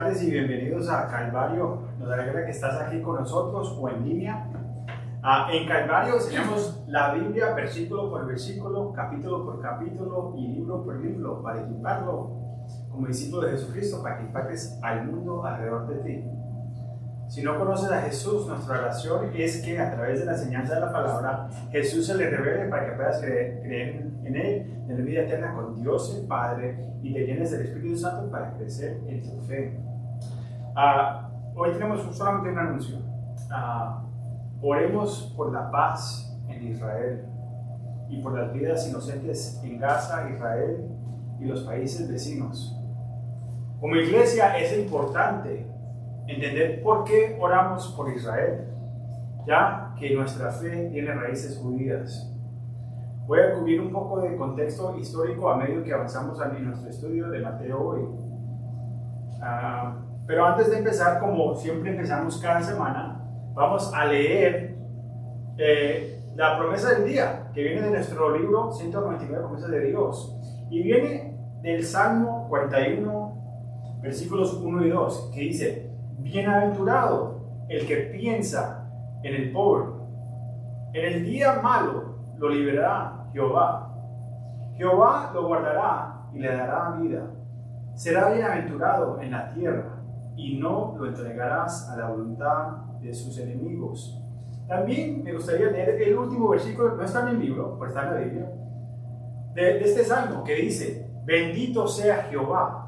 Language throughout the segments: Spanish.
Y bienvenidos a Calvario. Nos alegra que estás aquí con nosotros o en línea. En Calvario enseñamos la Biblia versículo por versículo, capítulo por capítulo y libro por libro para equiparlo como discípulo de Jesucristo, para que impactes al mundo alrededor de ti. Si no conoces a Jesús, nuestra oración es que a través de la enseñanza de la palabra, Jesús se le revele para que puedas creer en Él, tener vida eterna con Dios el Padre y te llenes del Espíritu Santo para crecer en tu fe. Hoy tenemos solamente un anuncio. Oremos por la paz en Israel y por las vidas inocentes en Gaza, Israel y los países vecinos. Como iglesia es importante entender por qué oramos por Israel, ya que nuestra fe tiene raíces judías. Voy a cubrir un poco de contexto histórico a medida que avanzamos en nuestro estudio de Mateo hoy. Pero antes de empezar, como siempre empezamos cada semana, vamos a leer la promesa del día, que viene de nuestro libro 199 promesas de Dios, y viene del Salmo 41, versículos 1 y 2, que dice: bienaventurado el que piensa en el pobre, en el día malo lo librará Jehová. Jehová lo guardará y le dará vida. Será bienaventurado en la tierra, y no lo entregarás a la voluntad de sus enemigos. También me gustaría leer el último versículo, no está en el libro, pero está en la Biblia, de este salmo, que dice: bendito sea Jehová.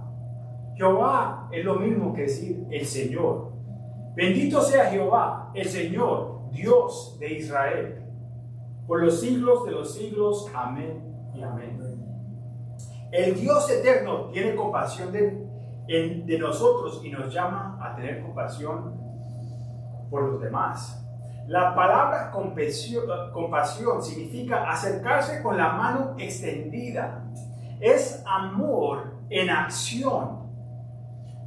Jehová es lo mismo que decir el Señor. Bendito sea Jehová, el Señor, Dios de Israel, por los siglos de los siglos. Amén y amén. El Dios eterno tiene compasión de nosotros y nos llama a tener compasión por los demás. La palabra compasión significa acercarse con la mano extendida. Es amor en acción.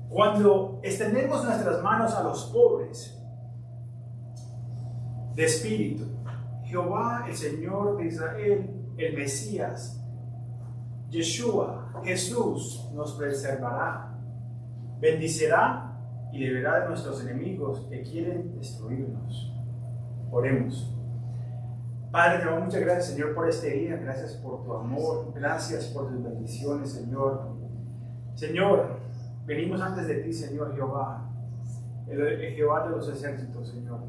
Cuando extendemos nuestras manos a los pobres de espíritu, Jehová, el Señor de Israel, el Mesías, Yeshua, Jesús, nos preservará, bendicirá y liberará de nuestros enemigos que quieren destruirnos. Oremos. Padre, te damos muchas gracias, Señor, por este día. Gracias por tu amor. Gracias por tus bendiciones, Señor. Señor, venimos antes de ti, Señor Jehová, el Jehová de los ejércitos, Señor.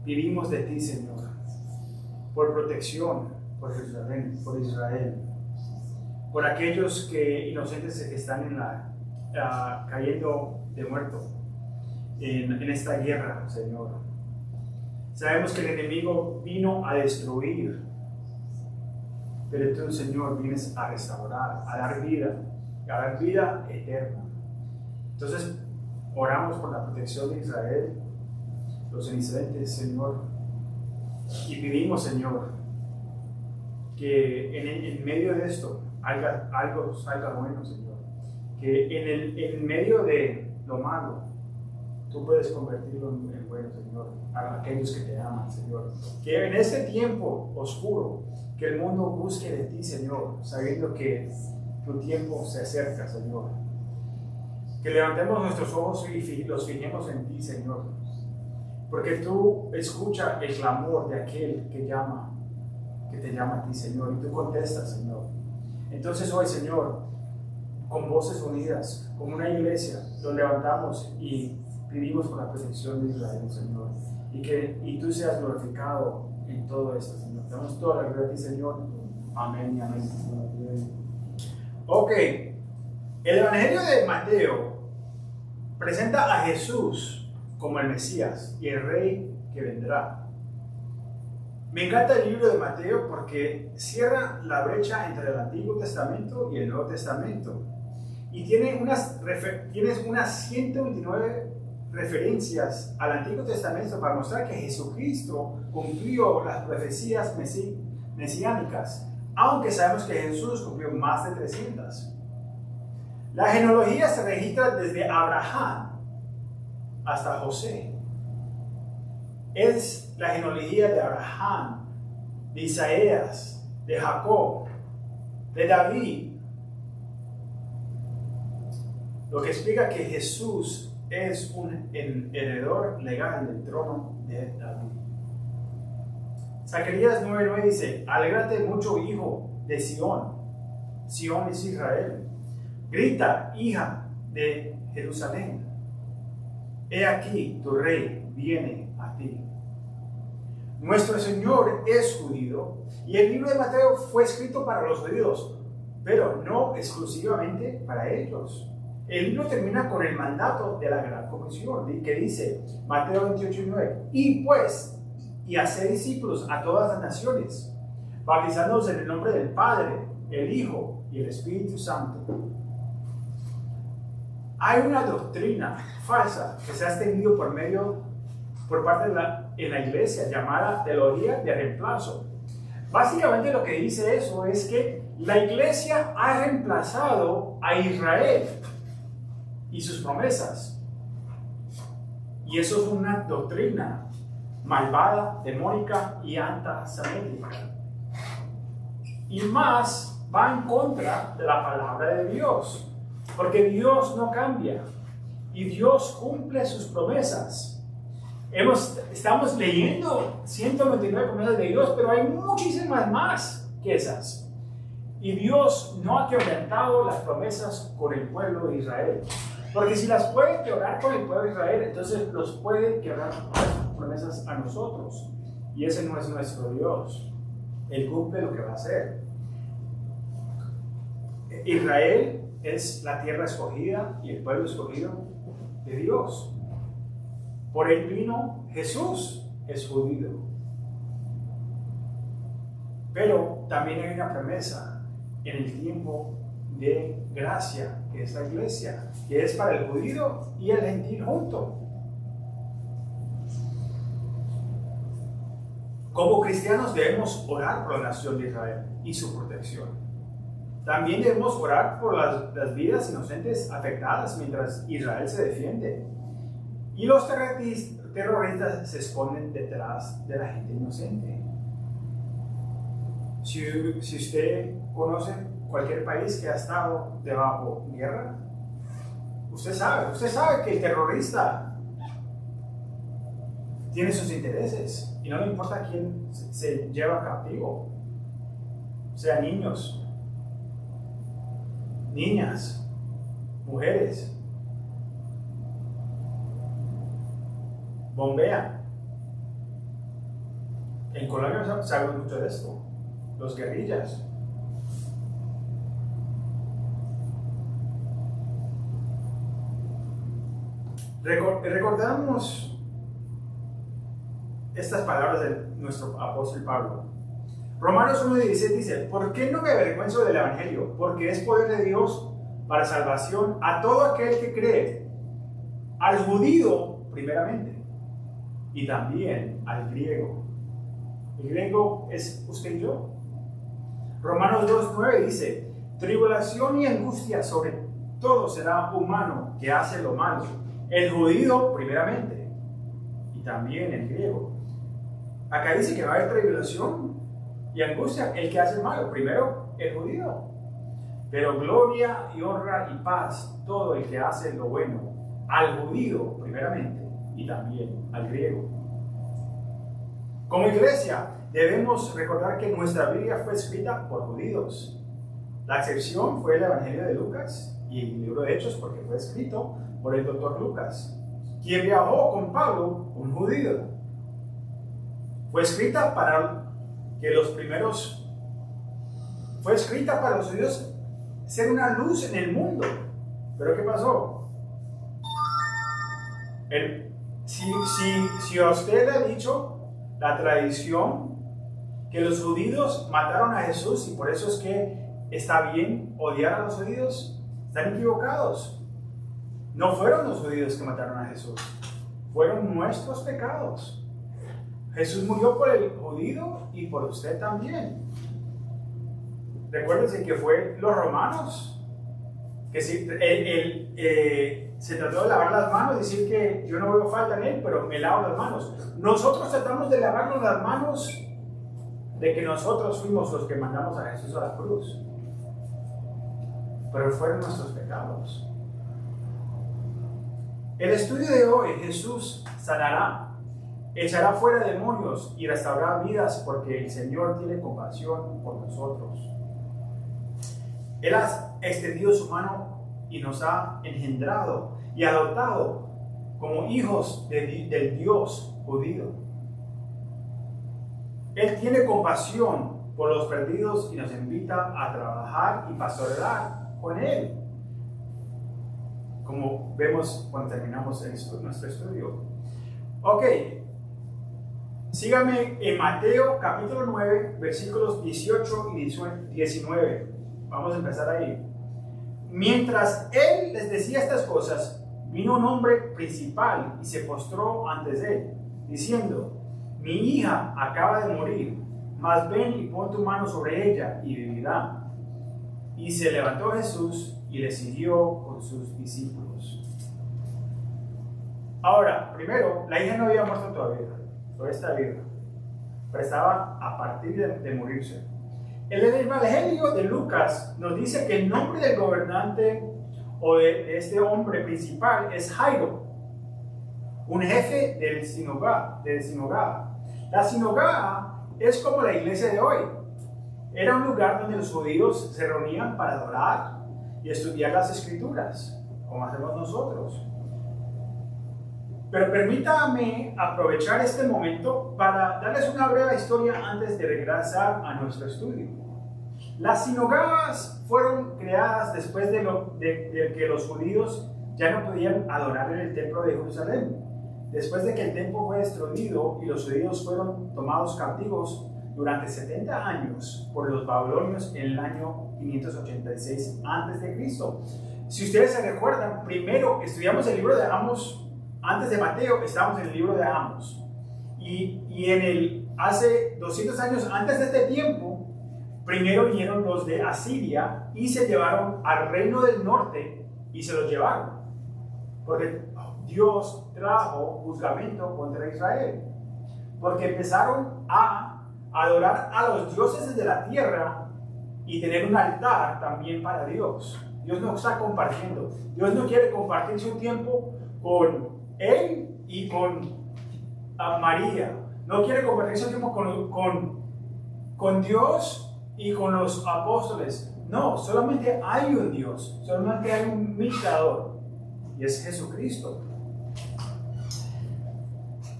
Pedimos de ti, Señor, por protección, por Israel, por aquellos inocentes que están cayendo de muerto en esta guerra, Señor. Sabemos que el enemigo vino a destruir, pero tú, Señor, vienes a restaurar, a dar vida eterna. Entonces, oramos por la protección de Israel, los inocentes, Señor, y pedimos, Señor, que en medio de esto algo salga bueno, Señor. Que en medio de lo malo, tú puedes convertirlo en bueno, Señor, a aquellos que te aman, Señor. Que en este tiempo oscuro, que el mundo busque de ti, Señor, sabiendo que tu tiempo se acerca, Señor. Que levantemos nuestros ojos y los fijemos en ti, Señor. Porque tú escuchas el clamor de aquel que te llama a ti, Señor, y tú contestas, Señor. Entonces hoy, Señor, con voces unidas, como una iglesia, nos levantamos y pedimos por la protección de Israel, Señor, y tú seas glorificado en todo esto, Señor. Te damos toda la gloria a ti, Señor. Amén y amén. Ok, el Evangelio de Mateo presenta a Jesús como el Mesías y el Rey que vendrá. Me encanta el libro de Mateo porque cierra la brecha entre el Antiguo Testamento y el Nuevo Testamento. Y tienes unas 129 referencias al Antiguo Testamento para mostrar que Jesucristo cumplió las profecías mesiánicas, aunque sabemos que Jesús cumplió más de 300. La genealogía se registra desde Abraham hasta José. Es la genealogía de Abraham, de Isaías, de Jacob, de David, Lo que explica que Jesús es un heredor legal del trono de David. Zacarías 9:9 dice: alégrate mucho, hijo de Sión. Sión es Israel. Grita, hija de Jerusalén. He aquí, tu rey viene a ti. Nuestro Señor es judío, y el libro de Mateo fue escrito para los judíos, pero no exclusivamente para ellos. El libro termina con el mandato de la Gran Comisión, que dice, Mateo 28:9, y hacer discípulos a todas las naciones, bautizándolos en el nombre del Padre, el Hijo y el Espíritu Santo. Hay una doctrina falsa que se ha extendido por parte de la iglesia llamada teología de reemplazo. Básicamente lo que dice eso es que la iglesia ha reemplazado a Israel y sus promesas. Y eso es una doctrina malvada, demónica y antisemética. Y más, va en contra de la palabra de Dios. Porque Dios no cambia. Y Dios cumple sus promesas. Estamos leyendo 199 promesas de Dios, pero hay muchísimas más que esas. Y Dios no ha quebrantado las promesas con el pueblo de Israel. Porque si las puede quebrar con el pueblo de Israel, entonces los puede quebrar las promesas a nosotros. Y ese no es nuestro Dios. Él cumple lo que va a hacer. Israel es la tierra escogida y el pueblo escogido de Dios. Por él vino Jesús, es judío. Pero también hay una promesa en el tiempo de gracia, que es la iglesia, que es para el judío y el gentil junto. Como cristianos debemos orar por la nación de Israel y su protección. También debemos orar por las vidas inocentes afectadas mientras Israel se defiende. Y los terroristas se esconden detrás de la gente inocente. Si usted conoce cualquier país que ha estado debajo guerra, usted sabe que el terrorista tiene sus intereses y no le importa quién se lleva cautivo, sea niños, niñas, mujeres. Bombean. En Colombia sabemos mucho de esto. Los guerrillas. Recordamos estas palabras de nuestro apóstol Pablo. Romanos 1:16 dice: ¿por qué no me avergüenzo del Evangelio? Porque es poder de Dios para salvación a todo aquel que cree, al judío primeramente y también al griego. El griego es usted y yo. Romanos 2:9 dice: tribulación y angustia sobre todo será humano que hace lo malo, el judío primeramente y también el griego. Acá dice que va a haber tribulación y angustia el que hace malo, primero el judío, pero gloria y honra y paz todo el que hace lo bueno, al judío primeramente y también al griego. Como iglesia debemos recordar que nuestra Biblia fue escrita por judíos. La excepción fue el Evangelio de Lucas y el libro de Hechos, porque fue escrito por el doctor Lucas, quien viajó con Pablo, un judío. Fue escrita para los judíos ser una luz en el mundo. ¿Pero qué pasó? Si a usted le ha dicho la tradición que los judíos mataron a Jesús y por eso es que está bien odiar a los judíos, están equivocados. No fueron los judíos que mataron a Jesús, fueron nuestros pecados. Jesús murió por el judío y por usted también. Recuérdense que fue los romanos que se trató de lavar las manos, decir que yo no veo falta en él, pero me lavo las manos. Nosotros tratamos de lavarnos las manos de que nosotros fuimos los que mandamos a Jesús a la cruz, pero fueron nuestros pecados. El estudio de hoy: Jesús sanará, echará fuera demonios y restaurará vidas, porque el Señor tiene compasión por nosotros. Él ha extendido su mano y nos ha engendrado y adoptado como hijos del Dios judío. Él tiene compasión por los perdidos y nos invita a trabajar y pastorear con Él, como vemos cuando terminamos nuestro estudio. Ok, síganme en Mateo capítulo 9, versículos 18 y 19. Vamos a empezar ahí. Mientras él les decía estas cosas, vino un hombre principal y se postró antes de él, diciendo: mi hija acaba de morir, mas ven y pon tu mano sobre ella y vivirá. Y se levantó Jesús y le siguió con sus discípulos. Ahora, primero, la hija no había muerto todavía está viva, pero estaba a partir de morirse. El Evangelio de Lucas nos dice que el nombre del gobernante o de este hombre principal es Jairo, un jefe del sinagoga. La sinagoga es como la iglesia de hoy. Era un lugar donde los judíos se reunían para adorar y estudiar las escrituras, como hacemos nosotros. Pero permítame aprovechar este momento para darles una breve historia antes de regresar a nuestro estudio. Las sinagogas fueron creadas después de que los judíos ya no podían adorar en el templo de Jerusalén. Después de que el templo fue destruido y los judíos fueron tomados cautivos durante 70 años por los babilonios en el año 586 a.C. Si ustedes se recuerdan, primero estudiamos el libro de Amos. Antes de Mateo estamos en el libro de Amos. Y hace 200 años antes de este tiempo, primero vinieron los de Asiria y se llevaron al reino del norte y se los llevaron. Porque Dios trajo juzgamento contra Israel. Porque empezaron a adorar a los dioses de la tierra y tener un altar también para Dios. Dios no está compartiendo. Dios no quiere compartir su tiempo con Él y con María. No quiere compartir su tiempo con Dios y con los apóstoles. No, solamente hay un Dios, solamente hay un mediador, y es Jesucristo.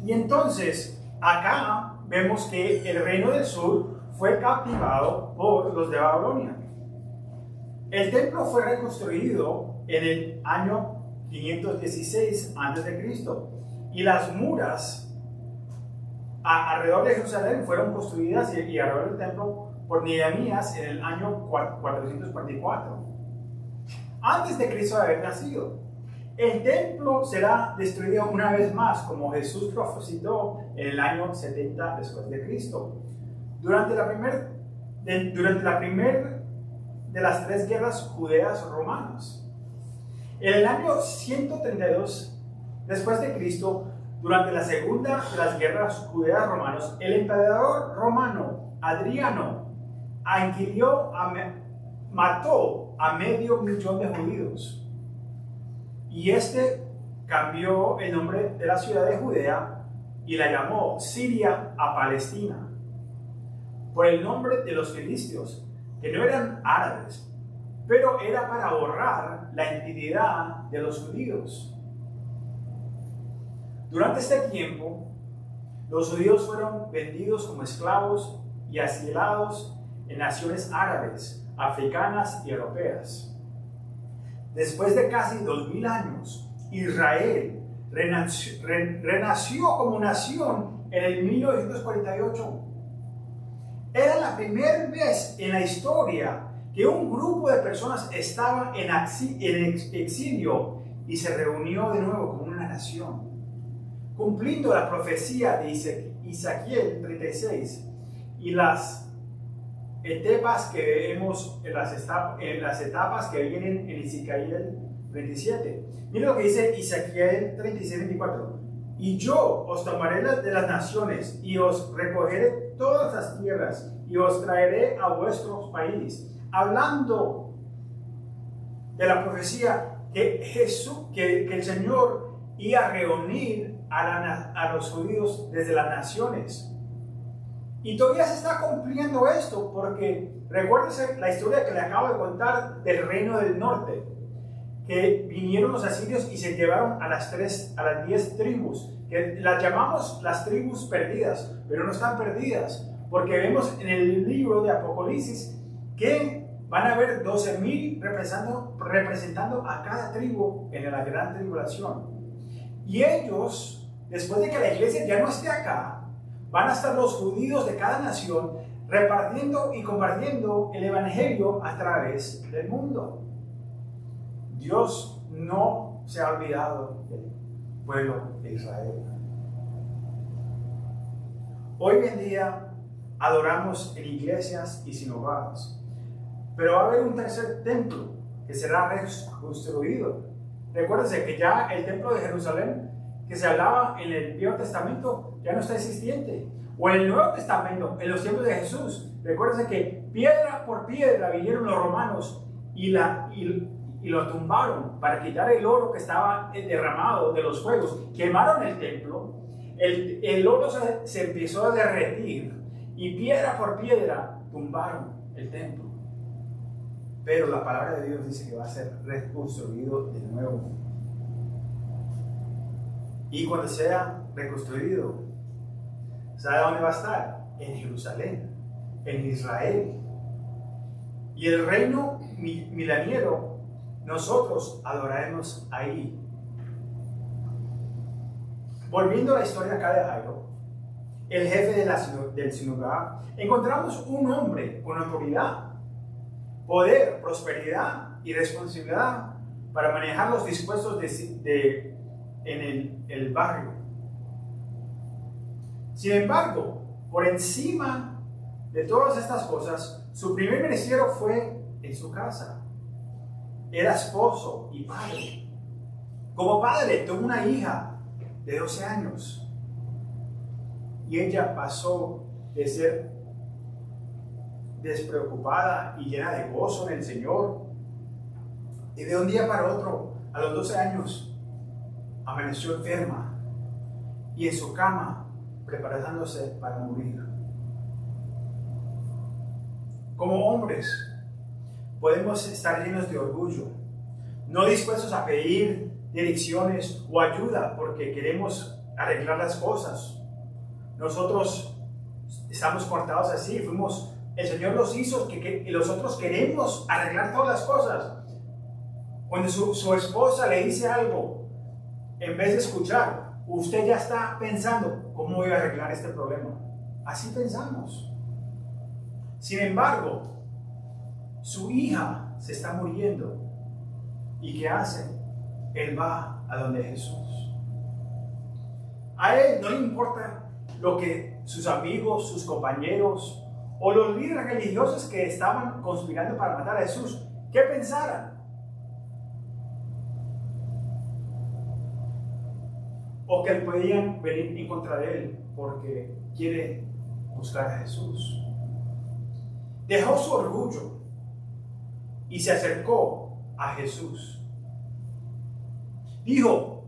Y entonces, acá vemos que el reino del sur fue captivado por los de Babilonia. El templo fue reconstruido en el año 516 a.C. y las muras alrededor de Jerusalén fueron construidas y alrededor del templo por Nehemías en el año 444 antes de Cristo haber nacido. El templo será destruido una vez más, como Jesús profetizó en el año 70 después de Cristo. Durante la primera de las tres guerras judeas romanas. En el año 132 después de Cristo, durante la segunda de las guerras judeas romanas, el emperador romano Adriano mató a 500,000 de judíos. Y este cambió el nombre de la ciudad de Judea y la llamó Siria a Palestina, por el nombre de los filisteos, que no eran árabes, pero era para borrar la identidad de los judíos. Durante este tiempo, los judíos fueron vendidos como esclavos y asilados en naciones árabes, africanas y europeas. Después de casi 2000 años, Israel renació como nación en el 1948. Era la primera vez en la historia que un grupo de personas estaba en exilio y se reunió de nuevo como una nación, cumpliendo la profecía de Ezequiel 36 y las etapas que vemos en las etapas que vienen en Ezequiel 27. Mira lo que dice Ezequiel 36-24. Y yo os tomaré de las naciones y os recogeré todas las tierras y os traeré a vuestros países. Hablando de la profecía que el Señor y a reunir a los judíos desde las naciones. Y todavía se está cumpliendo esto, porque recuérdese la historia que le acabo de contar del reino del norte, que vinieron los asirios y se llevaron a las 10 tribus, que las llamamos las tribus perdidas, pero no están perdidas, porque vemos en el libro de Apocalipsis que van a haber 12,000 representando a cada tribu en la gran tribulación. Y ellos, después de que la iglesia ya no esté acá, van a estar los judíos de cada nación repartiendo y compartiendo el evangelio a través del mundo. Dios no se ha olvidado del pueblo de Israel. Hoy en día adoramos en iglesias y sinagogas, pero va a haber un tercer templo que será reconstruido. Recuérdense que ya el templo de Jerusalén que se hablaba en el Viejo Testamento ya no está existente. O en el Nuevo Testamento, en los tiempos de Jesús, recuérdense que piedra por piedra vinieron los romanos y lo tumbaron para quitar el oro que estaba derramado de los fuegos. Quemaron el templo, el oro se empezó a derretir y piedra por piedra tumbaron el templo. Pero la palabra de Dios dice que va a ser reconstruido de nuevo. Y cuando sea reconstruido, ¿sabe dónde va a estar? En Jerusalén, en Israel. Y el reino mileniero, nosotros adoraremos ahí. Volviendo a la historia acá de Jairo, el jefe del sinagoga, encontramos un hombre con autoridad, poder, prosperidad y responsabilidad para manejar los dispuestos en el barrio. Sin embargo, por encima de todas estas cosas, su primer ministerio fue en su casa. Era esposo y padre. Como padre, tuvo una hija de 12 años. Y ella pasó de ser despreocupada y llena de gozo en el Señor. Y de un día para otro, a los 12 años, amaneció enferma y en su cama preparándose para morir. Como hombres podemos estar llenos de orgullo, no dispuestos a pedir direcciones o ayuda porque queremos arreglar las cosas. Nosotros estamos cortados así, el Señor los hizo y nosotros queremos arreglar todas las cosas. Cuando su esposa le dice algo, en vez de escuchar, usted ya está pensando, ¿cómo voy a arreglar este problema? Así pensamos. Sin embargo, su hija se está muriendo. ¿Y qué hace? Él va a donde Jesús. A él no le importa lo que sus amigos, sus compañeros o los líderes religiosos que estaban conspirando para matar a Jesús, ¿qué pensaran? O que podían venir en contra de él porque quiere buscar a Jesús. Dejó su orgullo y se acercó a Jesús. Dijo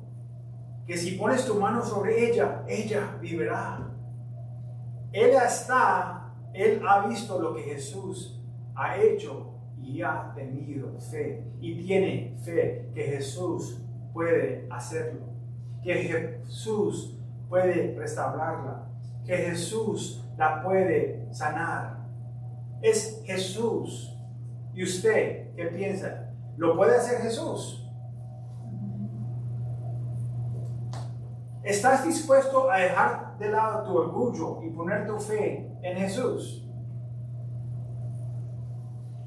que si pones tu mano sobre ella, ella vivirá. Él ha visto lo que Jesús ha hecho y ha tenido fe. Y tiene fe que Jesús puede hacerlo. Que Jesús puede restaurarla, que Jesús la puede sanar. Es Jesús. ¿Y usted qué piensa? ¿Lo puede hacer Jesús? ¿Estás dispuesto a dejar de lado tu orgullo y poner tu fe en Jesús?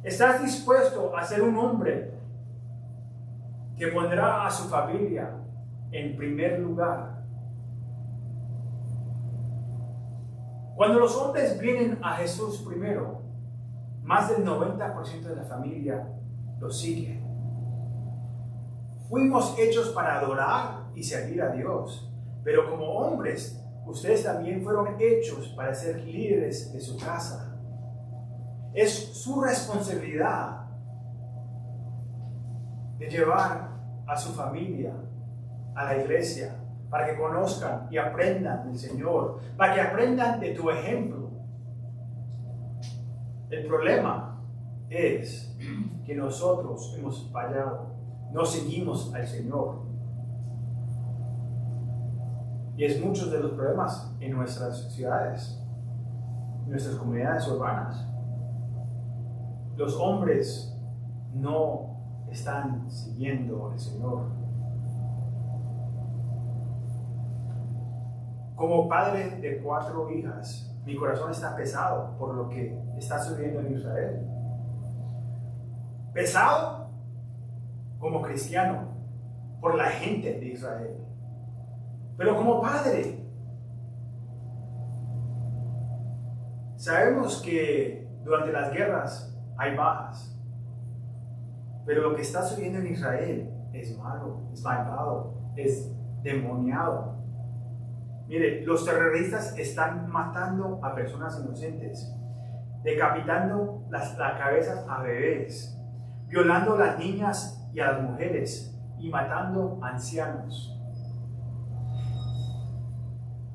¿Estás dispuesto a ser un hombre que pondrá a su familia en primer lugar? Cuando los hombres vienen a Jesús primero, más del 90% de la familia lo sigue. Fuimos hechos para adorar y servir a Dios, pero como hombres, ustedes también fueron hechos para ser líderes de su casa. Es su responsabilidad de llevar a su familia a la iglesia, para que conozcan y aprendan del Señor, para que aprendan de tu ejemplo. El problema es que nosotros hemos fallado, no seguimos al Señor. Y es muchos de los problemas en nuestras ciudades, en nuestras comunidades urbanas. Los hombres no están siguiendo al Señor. Como padre de 4 hijas, mi corazón está pesado por lo que está sucediendo en Israel. Pesado como cristiano por la gente de Israel. Pero como padre, sabemos que durante las guerras hay bajas. Pero lo que está sucediendo en Israel es malo, es malvado, es demoniado. Mire, los terroristas están matando a personas inocentes, decapitando las cabezas a bebés, violando a las niñas y a las mujeres y matando a ancianos.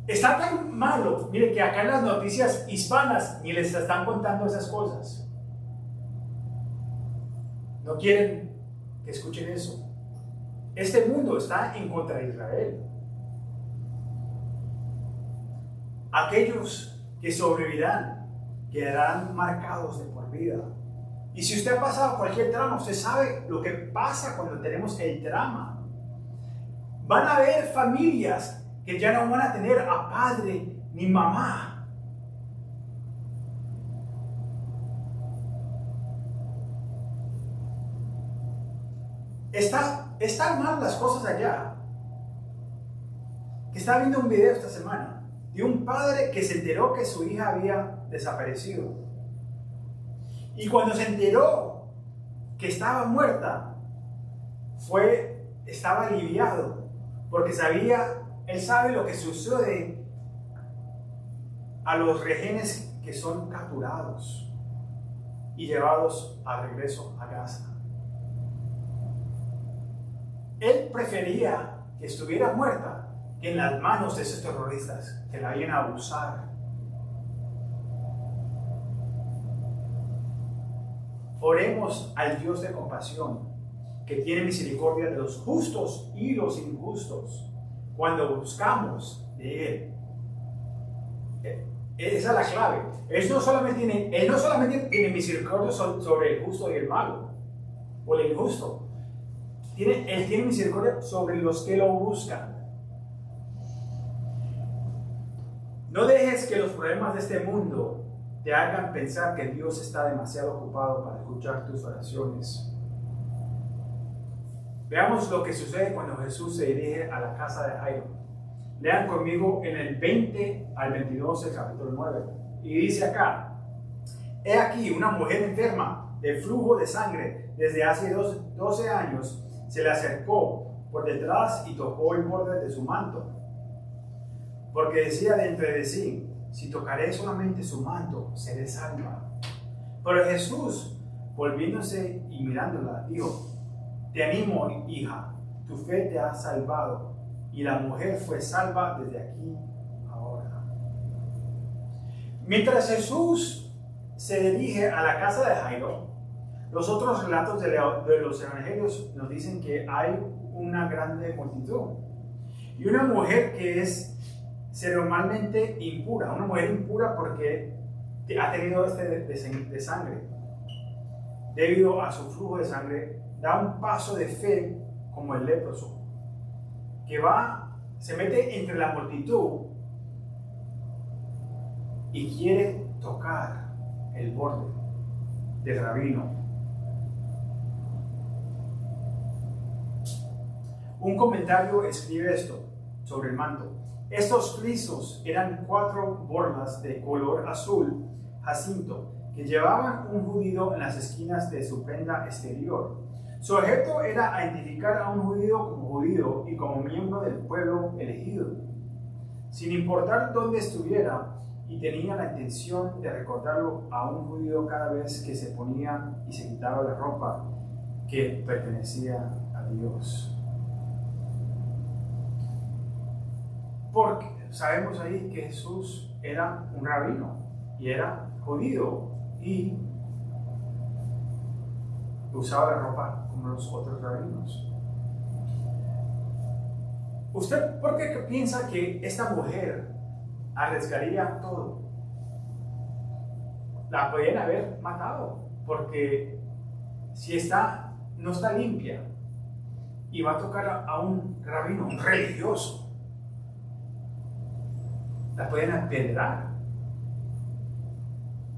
Está tan malo, mire, que acá en las noticias hispanas ni les están contando esas cosas. No quieren que escuchen eso. Este mundo está en contra de Israel. Aquellos que sobrevivirán quedarán marcados de por vida. Y si usted ha pasado cualquier trama, usted sabe lo que pasa cuando tenemos el drama. Van a haber familias que ya no van a tener a padre ni mamá. Están mal las cosas allá. Estaba viendo un video esta semana de un padre que se enteró que su hija había desaparecido. Y cuando se enteró que estaba muerta, estaba aliviado, porque él sabe lo que sucede a los rehenes que son capturados y llevados a regreso a Gaza. Él prefería que estuviera muerta que en las manos de esos terroristas que la vayan a abusar. Oremos al Dios de compasión, que tiene misericordia de los justos y los injustos, cuando buscamos de Él. Esa es la clave. Él no solamente tiene misericordia sobre el justo y el malo, o el injusto. Él tiene misericordia sobre los que lo buscan. No dejes que los problemas de este mundo te hagan pensar que Dios está demasiado ocupado para escuchar tus oraciones. Veamos lo que sucede cuando Jesús se dirige a la casa de Jairo. Lean conmigo en el 20 al 22 del capítulo 9. Y dice acá: he aquí una mujer enferma de flujo de sangre desde hace 12 años. Se le acercó por detrás y tocó el borde de su manto, porque decía dentro de sí: si tocaré solamente su manto, seré salva. Pero Jesús, volviéndose y mirándola, dijo: te animo, hija, tu fe te ha salvado. Y la mujer fue salva desde aquí ahora. Mientras Jesús se dirige a la casa de Jairo, los otros relatos de los evangelios nos dicen que hay una grande multitud y una mujer que es ceremonalmente impura, una mujer impura porque ha tenido de sangre. Debido a su flujo de sangre, da un paso de fe como el leproso, que se mete entre la multitud y quiere tocar el borde del rabino. Un comentario escribe esto sobre el manto: estos frisos eran 4 borlas de color azul jacinto que llevaban un judío en las esquinas de su prenda exterior. Su objeto era identificar a un judío como judío y como miembro del pueblo elegido, sin importar dónde estuviera, y tenía la intención de recordarlo a un judío cada vez que se ponía y se quitaba la ropa que pertenecía a Dios. Porque sabemos ahí que Jesús era un rabino y era judío y usaba la ropa como los otros rabinos. ¿Usted por qué piensa que esta mujer arriesgaría todo? La podían haber matado, porque si no está limpia y va a tocar a un rabino, un religioso, la pueden apedrear.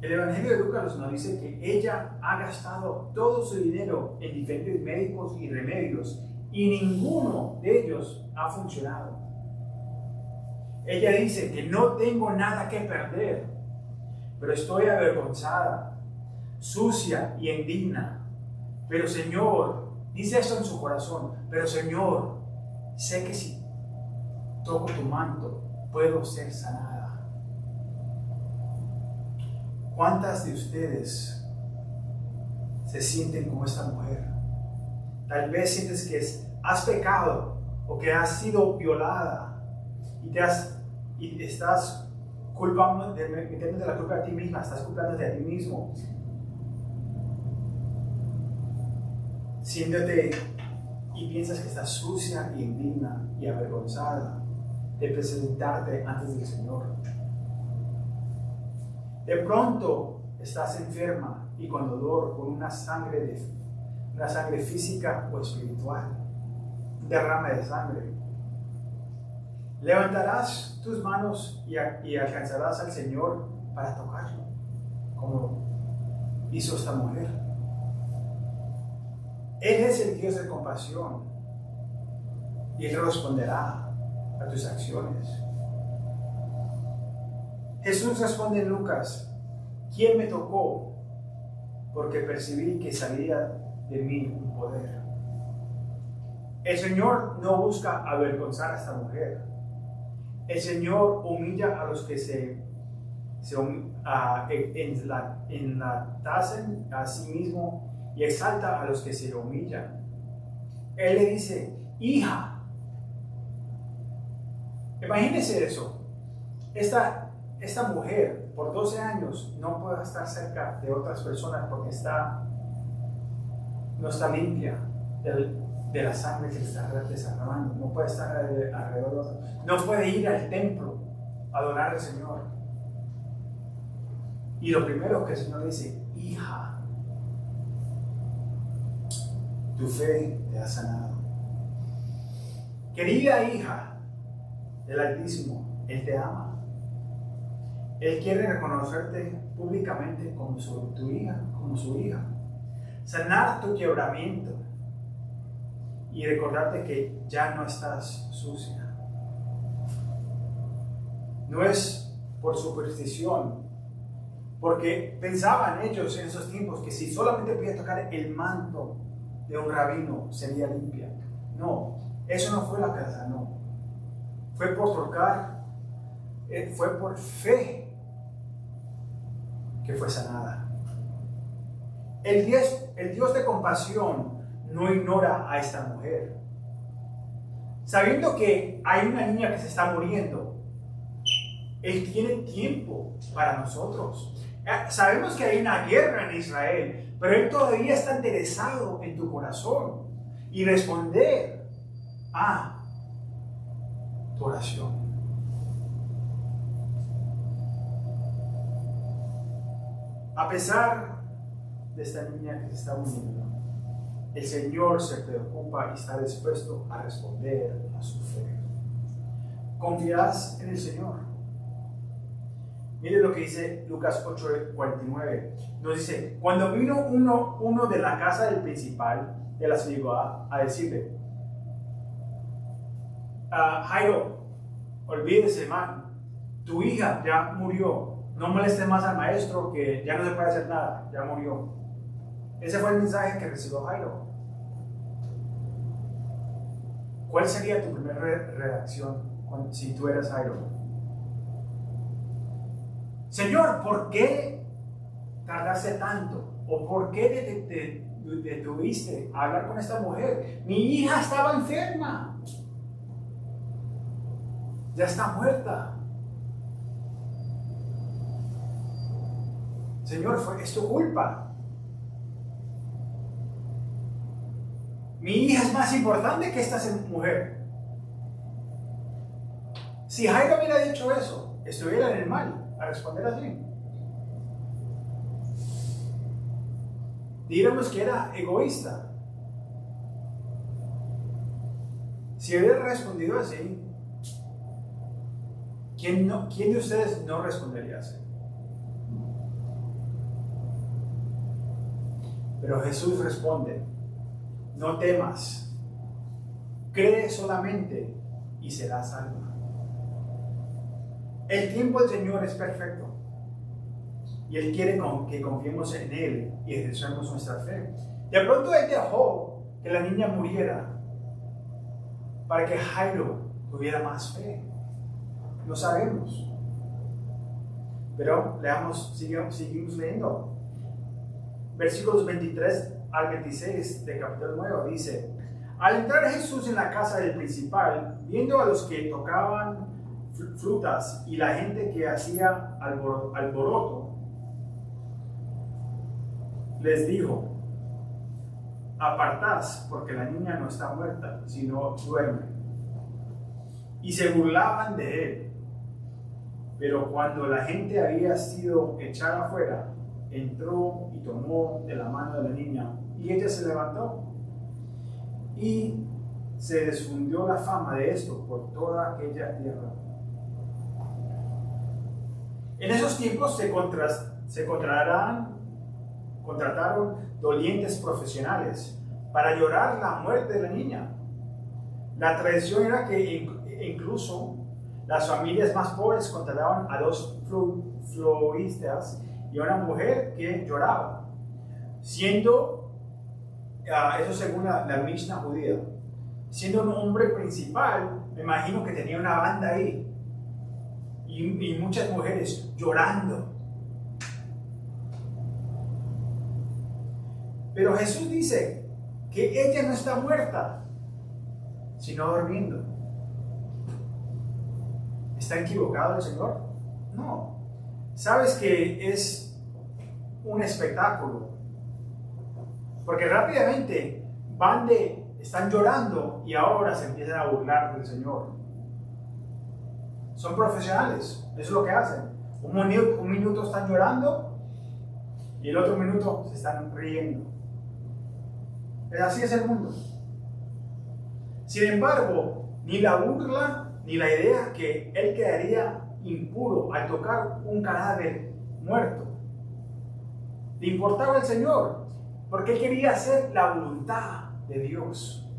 El Evangelio de Lucas nos dice que ella ha gastado todo su dinero en diferentes médicos y remedios y ninguno de ellos ha funcionado. Ella dice que no tengo nada que perder, pero estoy avergonzada, sucia y indigna. Pero Señor, dice esto en su corazón, pero Señor, sé que si toco tu manto, puedo ser sanada. ¿Cuántas de ustedes se sienten como esta mujer? Tal vez sientes que has pecado o que has sido violada y te estás culpando, metiéndote la culpa a ti misma, estás culpándote a ti mismo. Siéntate y piensas que estás sucia y indigna y avergonzada de presentarte antes del Señor. De pronto estás enferma y con dolor, con una sangre física o espiritual, un derrame de sangre. Levantarás tus manos y alcanzarás al Señor para tocarlo, como hizo esta mujer. Él es el Dios de compasión y Él responderá a tus acciones. Jesús responde en Lucas: ¿quién me tocó? Porque percibí que salía de mí un poder. El Señor no busca avergonzar a esta mujer. El Señor humilla a los que se enlatacen a sí mismo y exalta a los que se humillan. Él le dice: hija. Imagínense eso. Esta mujer por 12 años no puede estar cerca de otras personas porque no está limpia de la sangre que se está desarmando. No puede estar alrededor de otros. No puede ir al templo a adorar al Señor. Y lo primero que el Señor dice: hija, tu fe te ha sanado. Querida hija del Altísimo, Él te ama. Él quiere reconocerte públicamente como su hija, sanar tu quebramiento y recordarte que ya no estás sucia. No es por superstición, porque pensaban ellos en esos tiempos que si solamente podía tocar el manto de un rabino sería limpia. No, eso no fue la que la sanó. Fue por tocar, fue por fe que fue sanada. El Dios de compasión no ignora a esta mujer. Sabiendo que hay una niña que se está muriendo, Él tiene tiempo para nosotros. Sabemos que hay una guerra en Israel, pero Él todavía está interesado en tu corazón y responder a tu oración. A pesar de esta niña que se está muriendo, el Señor se preocupa y está dispuesto a responder a su fe. ¿Confías en el Señor? Mire lo que dice Lucas 8:49. Nos dice: cuando vino uno de la casa del principal de la sinagoga a decirle: Jairo, olvídese, man, tu hija ya murió. No moleste más al maestro, que ya no se puede hacer nada, ya murió. Ese fue el mensaje que recibió Jairo. ¿Cuál sería tu primera reacción si tú eras Jairo? Señor, ¿por qué tardaste tanto? ¿O por qué te detuviste a hablar con esta mujer? Mi hija estaba enferma. ya está muerta. Señor, es tu culpa. Mi hija es más importante que esta mujer. Si Jairo hubiera dicho eso, estuviera en el mal a responder así. Diríamos que era egoísta. Si hubiera respondido así, ¿quién de ustedes no respondería así? Pero Jesús responde: no temas, cree solamente y serás salvo. El tiempo del Señor es perfecto y Él quiere que confiemos en Él y ejerzamos nuestra fe. De pronto Él dejó que la niña muriera para que Jairo tuviera más fe. No sabemos. Pero seguimos leyendo. Versículos 23 al 26 del capítulo 9 dice: al entrar Jesús en la casa del principal, viendo a los que tocaban frutas y la gente que hacía alboroto, les dijo: apartad, porque la niña no está muerta, sino duerme. Y se burlaban de él. Pero cuando la gente había sido echada afuera, entró y tomó de la mano de la niña, y ella se levantó. Y se difundió la fama de esto por toda aquella tierra. En esos tiempos se contrataron dolientes profesionales para llorar la muerte de la niña. La tradición era que incluso las familias más pobres contrataban a dos floristas y a una mujer que lloraba, siendo, eso según la Mishnah judía, siendo un hombre principal. Me imagino que tenía una banda ahí y muchas mujeres llorando. Pero Jesús dice que ella no está muerta, sino durmiendo. ¿Está equivocado el Señor? No. ¿Sabes que es un espectáculo? Porque rápidamente están llorando y ahora se empiezan a burlar del Señor. Son profesionales, eso es lo que hacen. Un minuto están llorando y el otro minuto se están riendo. Así es el mundo. Sin embargo, ni la burla ni la idea que él quedaría impuro al tocar un cadáver muerto le importaba al Señor, porque él quería hacer la voluntad de Dios.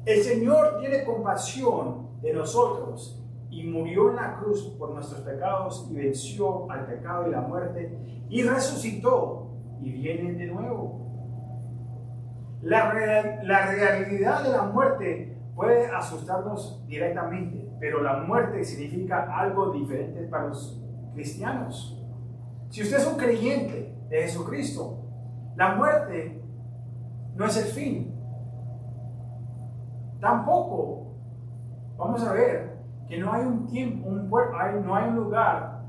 El Señor tiene compasión de nosotros y murió en la cruz por nuestros pecados y venció al pecado y la muerte y resucitó y viene de nuevo. La realidad de la muerte puede asustarnos directamente, pero la muerte significa algo diferente para los cristianos. Si usted es un creyente de Jesucristo, la muerte no es el fin. Tampoco vamos a ver que no hay un tiempo, no hay un lugar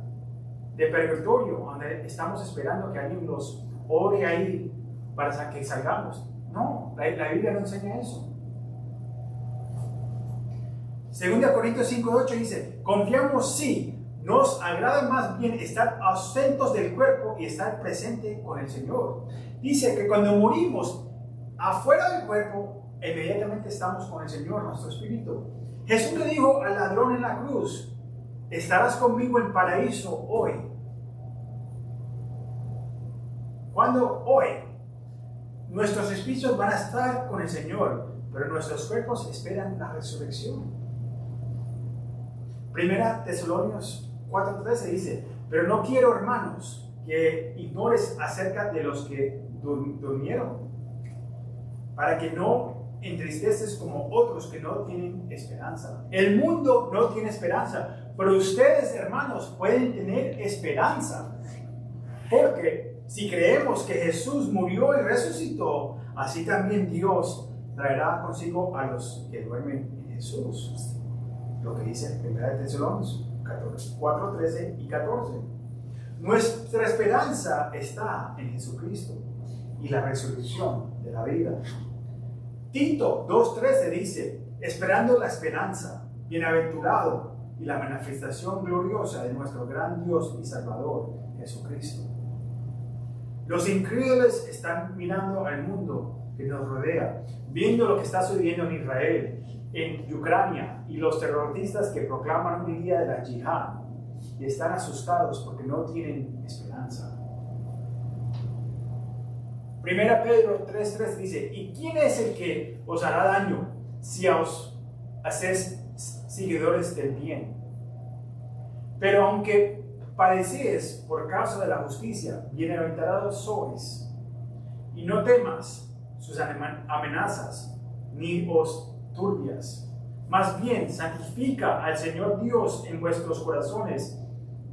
de purgatorio donde estamos esperando que alguien nos ore ahí para que salgamos. No, la Biblia no enseña eso. 2 Corintios 5:8 dice: confiamos sí, nos agrada más bien estar ausentes del cuerpo y estar presente con el Señor. Dice que cuando morimos afuera del cuerpo, inmediatamente estamos con el Señor, nuestro espíritu. Jesús le dijo al ladrón en la cruz: estarás conmigo en paraíso hoy. ¿Cuándo? Hoy. Nuestros espíritus van a estar con el Señor, pero nuestros cuerpos esperan la resurrección. Primera Tesalonicenses 4:13 dice: pero no quiero, hermanos, que ignores acerca de los que durmieron, para que no entristeces como otros que no tienen esperanza. El mundo no tiene esperanza, pero ustedes, hermanos, pueden tener esperanza, porque si creemos que Jesús murió y resucitó, así también Dios traerá consigo a los que duermen en Jesús. lo que dice 1 Tesalonicenses 4, 13 y 14. Nuestra esperanza está en Jesucristo y la resurrección de la vida. Tito 2:13 dice, esperando la esperanza, bienaventurado y la manifestación gloriosa de nuestro gran Dios y Salvador, Jesucristo. Los incrédulos están mirando al mundo que nos rodea, viendo lo que está sucediendo en Israel, en Ucrania, y los terroristas que proclaman un día de la yihad, y están asustados porque no tienen esperanza. 1 Pedro 3:3 dice, ¿y quién es el que os hará daño si os hacéis seguidores del bien? Pero aunque padecéis por causa de la justicia, bienaventurados sois, y no temas sus amenazas, ni os turbias. Más bien, santifica al Señor Dios en vuestros corazones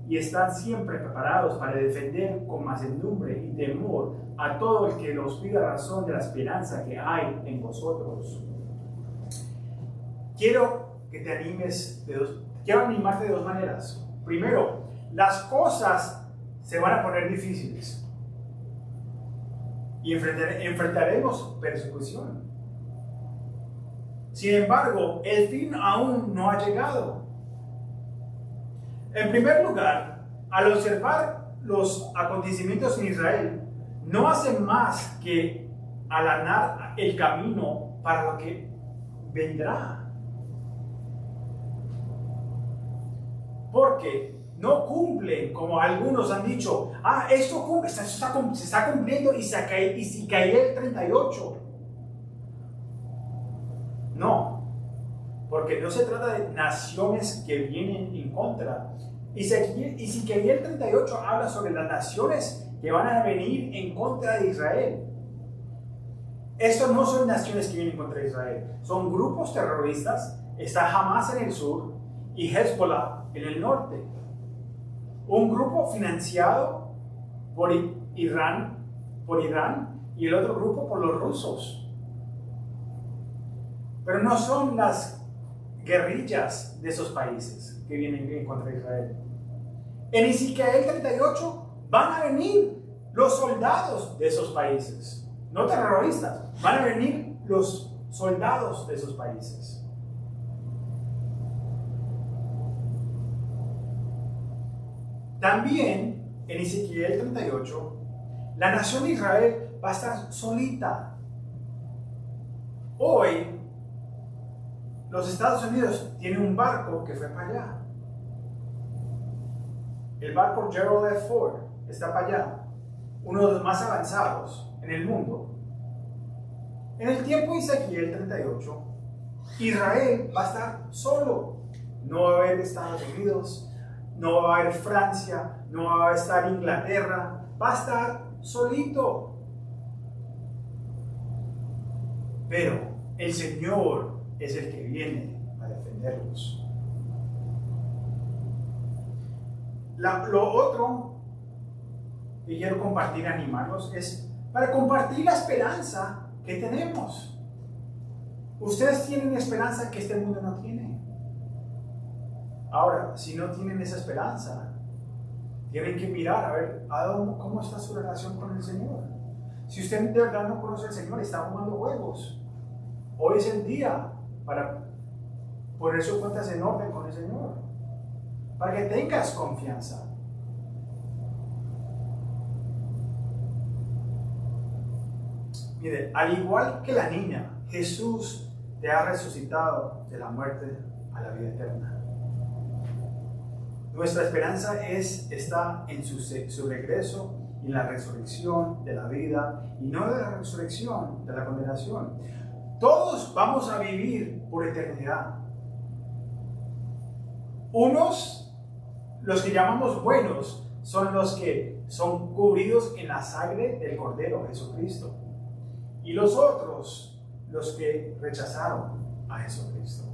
y estad siempre preparados para defender con mansedumbre y temor a todo el que nos pida razón de la esperanza que hay en vosotros. Quiero animarte de dos maneras. Primero, las cosas se van a poner difíciles y enfrentaremos persecución. Sin embargo, el fin aún no ha llegado. En primer lugar, al observar los acontecimientos en Israel, no hacen más que allanar el camino para lo que vendrá. Porque no cumplen, como algunos han dicho, esto cumple, se está cumpliendo y si cae el 38. No, porque no se trata de naciones que vienen en contra. Y si el 38 habla sobre las naciones que van a venir en contra de Israel. Estos no son naciones que vienen contra Israel, son grupos terroristas. Está Hamas en el sur y Hezbollah en el norte. Un grupo financiado por Irán y el otro grupo por los rusos. Pero no son las guerrillas de esos países que vienen en contra de Israel. En Ezequiel 38 van a venir los soldados de esos países, no terroristas, van a venir los soldados de esos países. También en Ezequiel 38, la nación de Israel va a estar solita. Hoy, los Estados Unidos tienen un barco que fue para allá. El barco Gerald F. Ford está para allá, uno de los más avanzados en el mundo. En el tiempo de Ezequiel 38, Israel va a estar solo. No va a haber Estados Unidos, no va a haber Francia, no va a estar Inglaterra, va a estar solito. Pero el Señor es el que viene a defenderlos. Lo otro que quiero compartir, animarlos, es para compartir la esperanza que tenemos. Ustedes tienen esperanza que este mundo no tiene. Ahora, si no tienen esa esperanza, tienen que mirar a ver cómo está su relación con el Señor. Si usted de verdad no conoce al Señor, está jugando juegos. Hoy es el día para poner sus cuentas en orden con el Señor, para que tengas confianza. Mire, al igual que la niña, Jesús te ha resucitado de la muerte a la vida eterna. Nuestra esperanza está en su regreso y en la resurrección de la vida, y no de la resurrección de la condenación. Todos vamos a vivir por eternidad. Unos, los que llamamos buenos, son los que son cubridos en la sangre del Cordero Jesucristo. Y los otros, los que rechazaron a Jesucristo.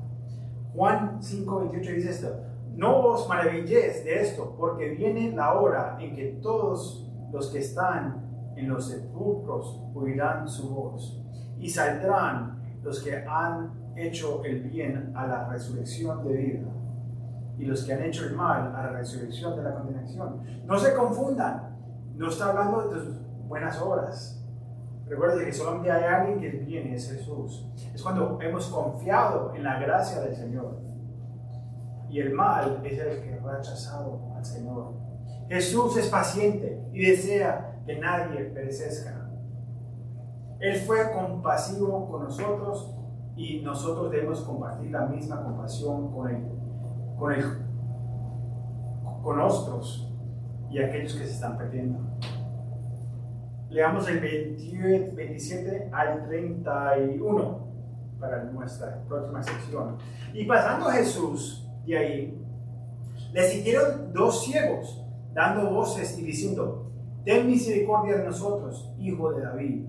Juan 5:28 dice esto: no os maravilléis de esto, porque viene la hora en que todos los que están en los sepulcros oirán su voz, y saldrán los que han hecho el bien a la resurrección de vida y los que han hecho el mal a la resurrección de la condenación. No se confundan, no está hablando de tus buenas obras. Recuerda que solamente hay alguien que es bien y es Jesús. Es cuando hemos confiado en la gracia del Señor. Y el mal es el que ha rechazado al Señor. Jesús es paciente y desea que nadie perezca. Él fue compasivo con nosotros y nosotros debemos compartir la misma compasión con nosotros y aquellos que se están perdiendo. Leamos el 27 al 31 para nuestra próxima sección. Y pasando Jesús de ahí, le siguieron dos ciegos, dando voces y diciendo: ten misericordia de nosotros, hijo de David.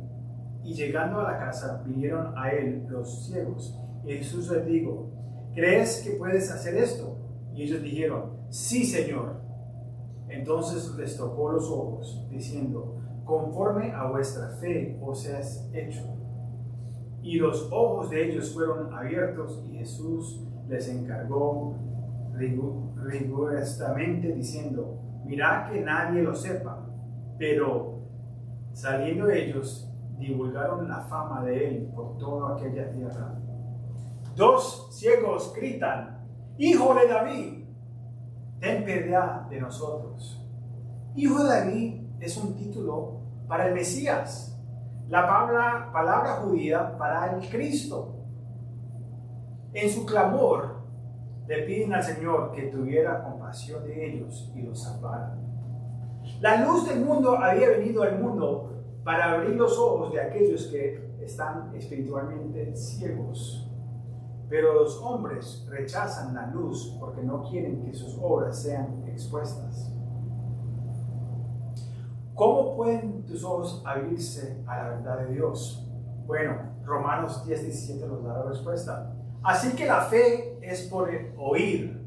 Y llegando a la casa, vinieron a él los ciegos. Y Jesús les dijo: ¿crees que puedes hacer esto? Y ellos dijeron: sí, Señor. Entonces les tocó los ojos, diciendo: conforme a vuestra fe os es hecho. Y los ojos de ellos fueron abiertos, y Jesús les encargó rigurosamente, diciendo: mirad que nadie lo sepa. Pero saliendo ellos, divulgaron la fama de él por toda aquella tierra. Dos ciegos gritan: hijo de David, ten piedad de nosotros. Hijo de David es un título para el Mesías, la palabra judía para el Cristo. En su clamor le piden al Señor que tuviera compasión de ellos y los salvara. La luz del mundo había venido al mundo para abrir los ojos de aquellos que están espiritualmente ciegos. Pero los hombres rechazan la luz porque no quieren que sus obras sean expuestas. ¿Cómo pueden tus ojos abrirse a la verdad de Dios? Bueno, Romanos 10:17 nos da la respuesta. Así que la fe es por el oír,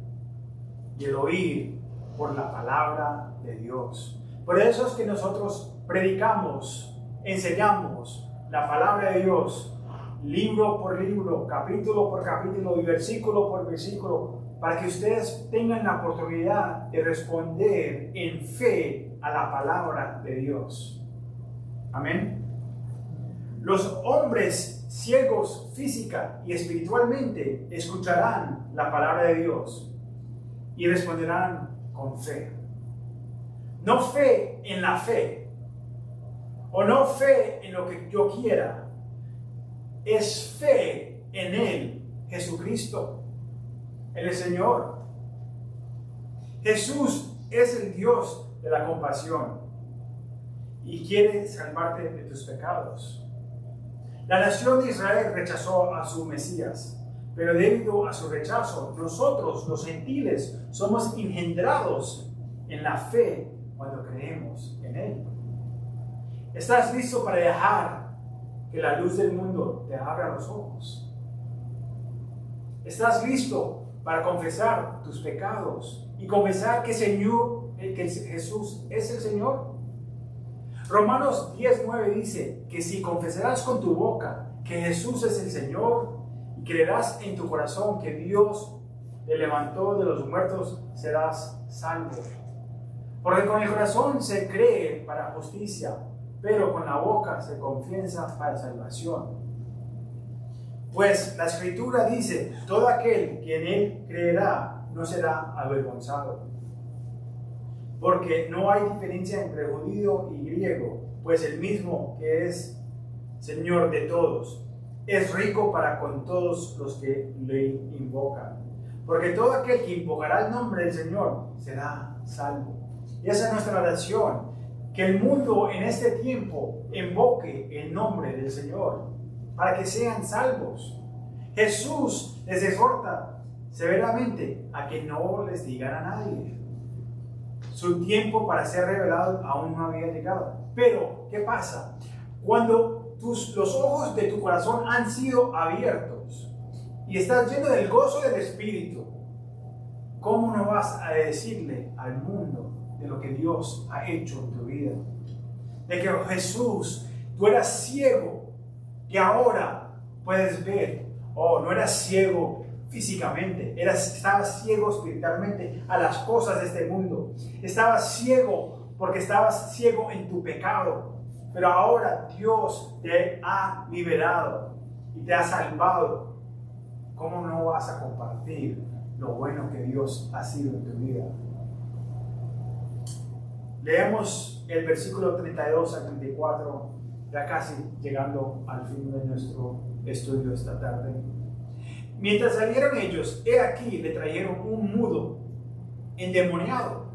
y el oír por la palabra de Dios. Por eso es que nosotros predicamos, enseñamos la palabra de Dios, libro por libro, capítulo por capítulo y versículo por versículo, para que ustedes tengan la oportunidad de responder en fe a la palabra de Dios. Amén. Los hombres ciegos física y espiritualmente escucharán la palabra de Dios y responderán con fe. No fe en la fe, o no fe en lo que yo quiera, es fe en Él, Jesucristo, el Señor. Jesús es el Dios de la compasión y quiere salvarte de tus pecados. La nación de Israel rechazó a su Mesías, pero debido a su rechazo, nosotros, los gentiles, somos engendrados en la fe cuando creemos en Él. ¿Estás listo para dejar que la luz del mundo te abra los ojos? ¿Estás listo para confesar tus pecados y confesar que Jesús es el Señor? Romanos 10:9 dice que si confesarás con tu boca que Jesús es el Señor y creerás en tu corazón que Dios le levantó de los muertos, serás salvo. Porque con el corazón se cree para justicia, pero con la boca se confiesa para salvación. Pues la Escritura dice: todo aquel que en Él creerá no será avergonzado. Porque no hay diferencia entre judío y griego, pues el mismo que es Señor de todos, es rico para con todos los que le invocan. Porque todo aquel que invocará el nombre del Señor será salvo. Y esa es nuestra oración, que el mundo en este tiempo invoque el nombre del Señor, para que sean salvos. Jesús les exhorta severamente a que no les digan a nadie. Su tiempo para ser revelado aún no había llegado. Pero, ¿qué pasa? Cuando los ojos de tu corazón han sido abiertos y estás lleno del gozo del Espíritu, ¿cómo no vas a decirle al mundo de lo que Dios ha hecho en tu vida? De que Jesús, tú eras ciego, que ahora puedes ver. Oh, no eras ciego físicamente, estabas ciego espiritualmente a las cosas de este mundo. Estabas ciego porque estabas ciego en tu pecado. Pero ahora Dios te ha liberado y te ha salvado. ¿Cómo no vas a compartir lo bueno que Dios ha sido en tu vida? Leemos el versículo 32 al 34, ya casi llegando al fin de nuestro estudio esta tarde. Mientras salieron ellos, he aquí le trajeron un mudo endemoniado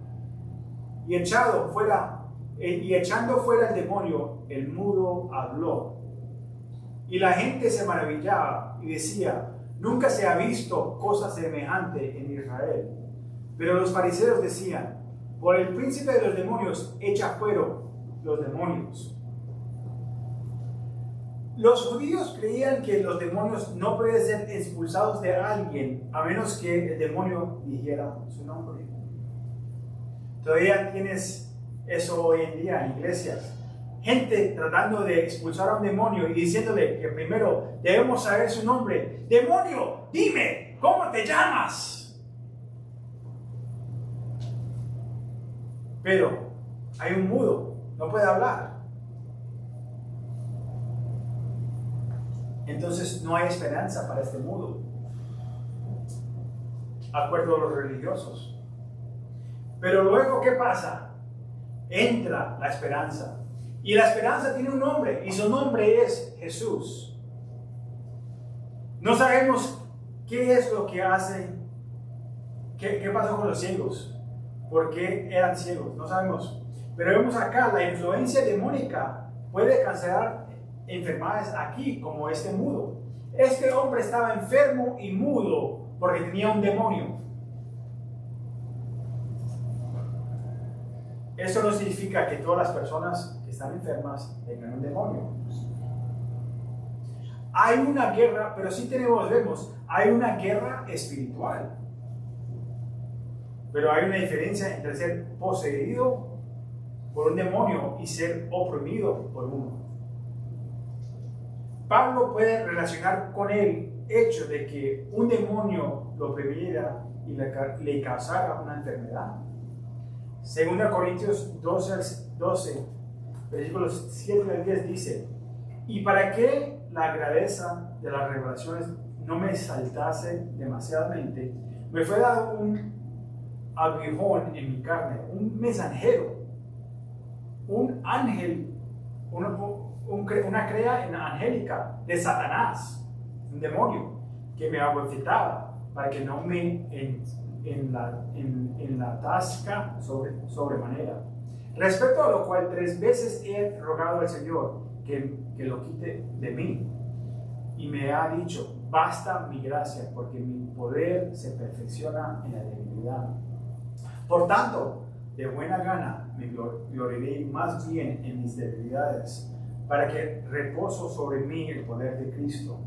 y echando fuera el demonio, el mudo habló. Y la gente se maravillaba y decía: nunca se ha visto cosa semejante en Israel. Pero los fariseos decían: por el príncipe de los demonios echa fuera los demonios. Los judíos creían que los demonios no pueden ser expulsados de alguien a menos que el demonio dijera su nombre. Todavía tienes eso hoy en día en iglesias. Gente tratando de expulsar a un demonio y diciéndole que primero debemos saber su nombre. ¡Demonio, dime, ¿cómo te llamas? Pero hay un mudo, no puede hablar. Entonces no hay esperanza para este mudo, de acuerdo a los religiosos. Pero luego, ¿qué pasa? Entra la esperanza. Y la esperanza tiene un nombre, y su nombre es Jesús. No sabemos qué es lo que hace, qué pasó con los ciegos, por qué eran ciegos, no sabemos. Pero vemos acá, la influencia demónica puede cancelar enfermedades aquí, como este mudo. Este hombre estaba enfermo y mudo porque tenía un demonio. Eso no significa que todas las personas que están enfermas tengan un demonio. Hay una guerra, pero sí vemos, hay una guerra espiritual. Pero hay una diferencia entre ser poseído por un demonio y ser oprimido por uno. Pablo puede relacionar con el hecho de que un demonio lo oprimiera y le causara una enfermedad. 2 Corintios 12, versículos 7 al 10 dice: y para que la grandeza de las revelaciones no me exaltase demasiadamente, me fue dado un aguijón en mi carne, un mensajero, un ángel, una crea angélica de Satanás, un demonio que me abofetaba para que no me enlatazca sobremanera. Respecto a lo cual 3 veces he rogado al Señor que lo quite de mí, y me ha dicho: basta mi gracia, porque mi poder se perfecciona en la debilidad. Por tanto, de buena gana me gloriaré más bien en mis debilidades, para que reposo sobre mí el poder de Cristo.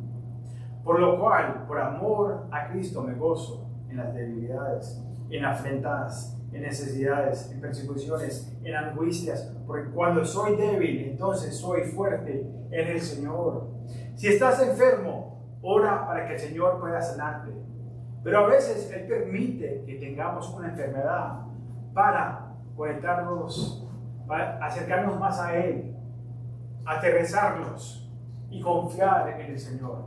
Por lo cual, por amor a Cristo, me gozo en las debilidades, en afrentas, en necesidades, en persecuciones, en angustias, porque cuando soy débil, entonces soy fuerte en el Señor. Si estás enfermo, ora para que el Señor pueda sanarte. Pero a veces Él permite que tengamos una enfermedad para conectarnos, para acercarnos más a Él, aterrizarnos y confiar en el Señor.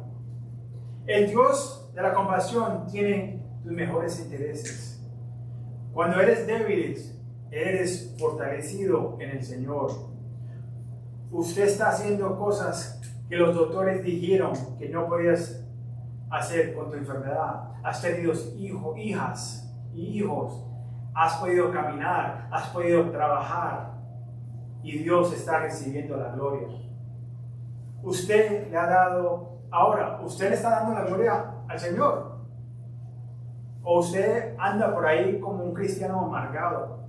El Dios de la compasión tiene tus mejores intereses. Cuando eres débil, eres fortalecido en el Señor. Usted está haciendo cosas que los doctores dijeron que no podías hacer con tu enfermedad. Has tenido hijas y hijos. Has podido caminar, has podido trabajar, y Dios está recibiendo la gloria. Usted le ha dado, ahora, usted le está dando la gloria al Señor. O usted anda por ahí como un cristiano amargado.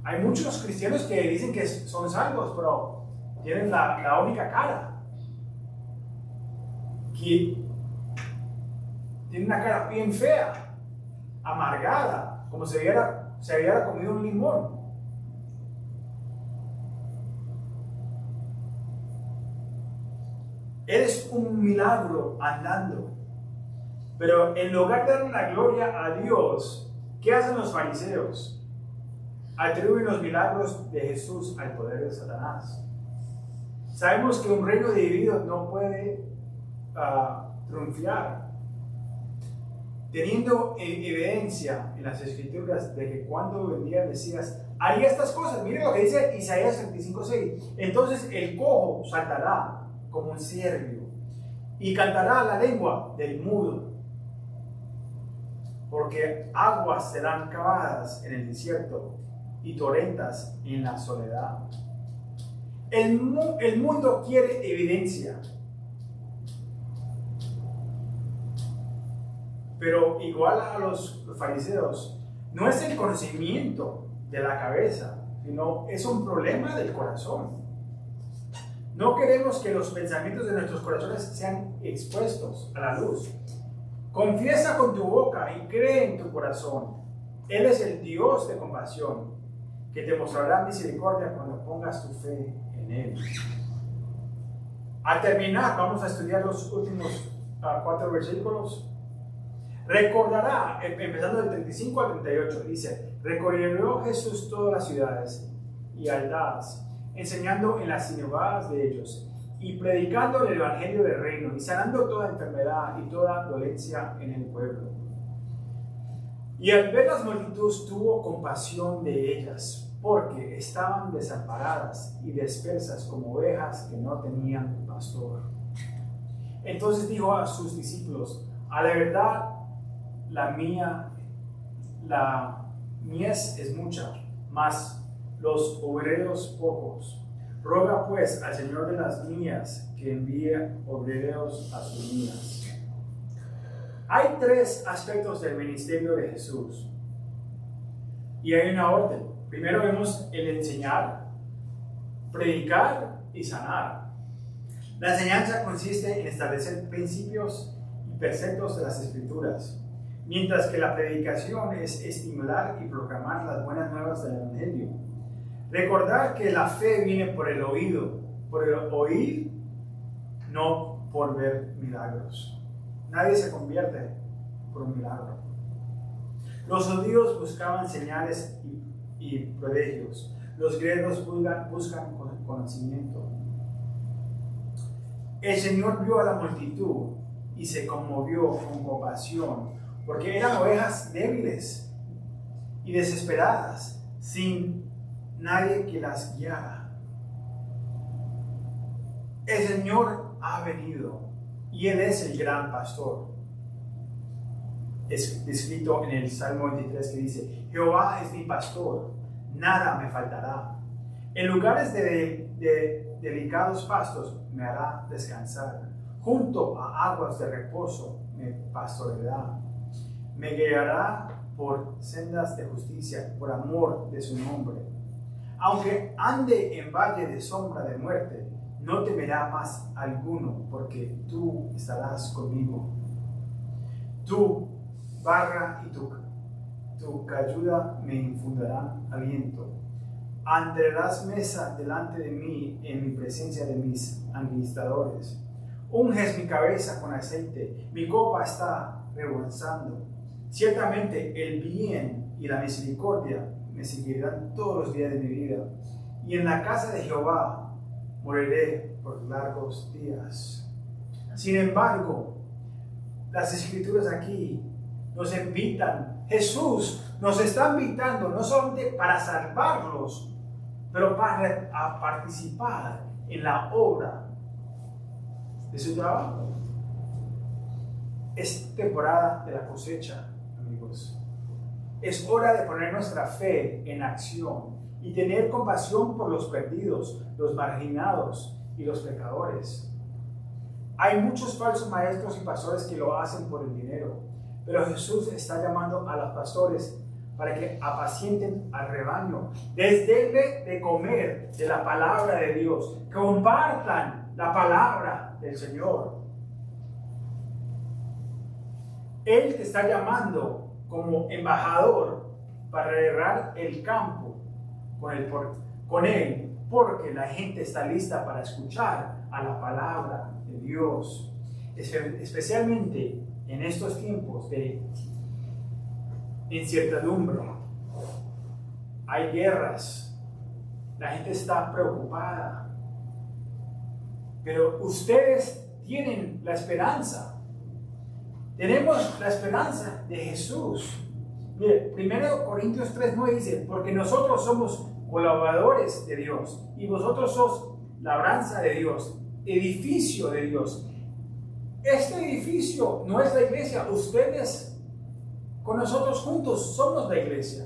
Hay muchos cristianos que dicen que son salvos, pero tienen la única cara. Que tienen una cara bien fea, amargada, como si hubiera comido un limón. Eres un milagro andando. Pero en lugar de dar la gloria a Dios, ¿qué hacen los fariseos? Atribuyen los milagros de Jesús al poder de Satanás. Sabemos que un reino dividido no puede triunfar. Teniendo evidencia en las Escrituras de que cuando vendría el Mesías haría estas cosas. Miren lo que dice Isaías 35:6. Entonces el cojo saltará como un ciervo y cantará la lengua del mudo. Porque aguas serán cavadas en el desierto y torrentas en la soledad. El mundo quiere evidencia. Pero igual a los fariseos, no es el conocimiento de la cabeza, sino es un problema del corazón. No queremos que los pensamientos de nuestros corazones sean expuestos a la luz. Confiesa con tu boca y cree en tu corazón. Él es el Dios de compasión, que te mostrará misericordia cuando pongas tu fe en Él. Al terminar, vamos a estudiar los últimos 4 versículos. Recordará, empezando del 35 al 38, dice: recorrió Jesús todas las ciudades y aldeas, enseñando en las sinagogas de ellos, y predicando el evangelio del reino, y sanando toda enfermedad y toda dolencia en el pueblo. Y al ver las multitudes tuvo compasión de ellas, porque estaban desamparadas y dispersas como ovejas que no tenían pastor. Entonces dijo a sus discípulos: a la verdad, la mies es mucha, mas los obreros pocos. Roga pues al Señor de las mies que envíe obreros a sus mies. Hay 3 aspectos del ministerio de Jesús y hay una orden. Primero vemos el enseñar, predicar y sanar. La enseñanza consiste en establecer principios y preceptos de las Escrituras, mientras que la predicación es estimular y proclamar las buenas nuevas del Evangelio. Recordar que la fe viene por el oído, por el oír, no por ver milagros. Nadie se convierte por un milagro. Los judíos buscaban señales y prodigios. Los griegos buscan conocimiento. El Señor vio a la multitud y se conmovió con compasión, porque eran ovejas débiles y desesperadas, sin nadie que las guiara. El Señor ha venido y Él es el gran pastor. Es descrito en el Salmo 23 que dice: Jehová es mi pastor, nada me faltará. En lugares de delicados pastos me hará descansar. Junto a aguas de reposo me pastoreará. Me guiará por sendas de justicia, por amor de su nombre. Aunque ande en valle de sombra de muerte, no temerá más alguno, porque tú estarás conmigo. Tu barra y tu cayuda me infundirán aliento. Tendrás mesa delante de mí en mi presencia de mis administradores. Unges mi cabeza con aceite, mi copa está rebosando. Ciertamente el bien y la misericordia me seguirán todos los días de mi vida, y en la casa de Jehová moriré por largos días. Sin embargo, las Escrituras aquí nos invitan, Jesús nos está invitando no solamente para salvarlos, pero para participar en la obra de su trabajo. Es temporada de la cosecha, amigos. Es hora de poner nuestra fe en acción y tener compasión por los perdidos, los marginados y los pecadores. Hay muchos falsos maestros y pastores que lo hacen por el dinero, pero Jesús está llamando a los pastores para que apacienten al rebaño, les den de comer de la palabra de Dios, que compartan la palabra del Señor. Él te está llamando como embajador para regar el campo con él, porque la gente está lista para escuchar a la palabra de Dios. Dios, especialmente en estos tiempos de incertidumbre. Hay guerras, la gente está preocupada, pero ustedes tienen la esperanza. Tenemos la esperanza de Jesús. Mire, 1 Corintios 3:9 dice, porque nosotros somos colaboradores de Dios y vosotros sos labranza de Dios, edificio de Dios. Este edificio no es la iglesia, ustedes con nosotros juntos somos la iglesia.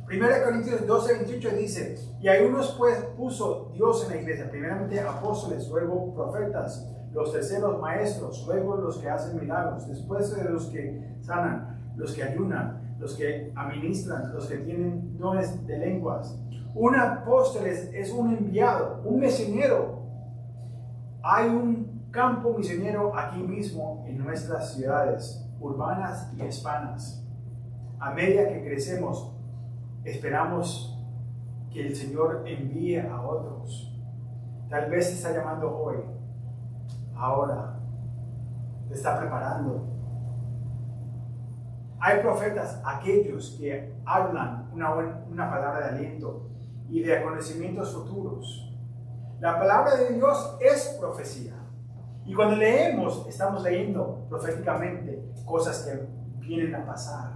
1 Corintios 12:28 dice, y a unos pues puso Dios en la iglesia, primeramente apóstoles, luego profetas, los terceros maestros, luego los que hacen milagros, después de los que sanan, los que ayunan, los que administran, los que tienen dones de lenguas. Un apóstol es un enviado, un misionero. Hay un campo misionero aquí mismo en nuestras ciudades urbanas y hispanas. A medida que crecemos, esperamos que el Señor envíe a otros. Tal vez te está llamando hoy, ahora, te está preparando. Hay profetas, aquellos que hablan una palabra de aliento y de acontecimientos futuros. La palabra de Dios es profecía. Y cuando leemos, estamos leyendo proféticamente cosas que vienen a pasar.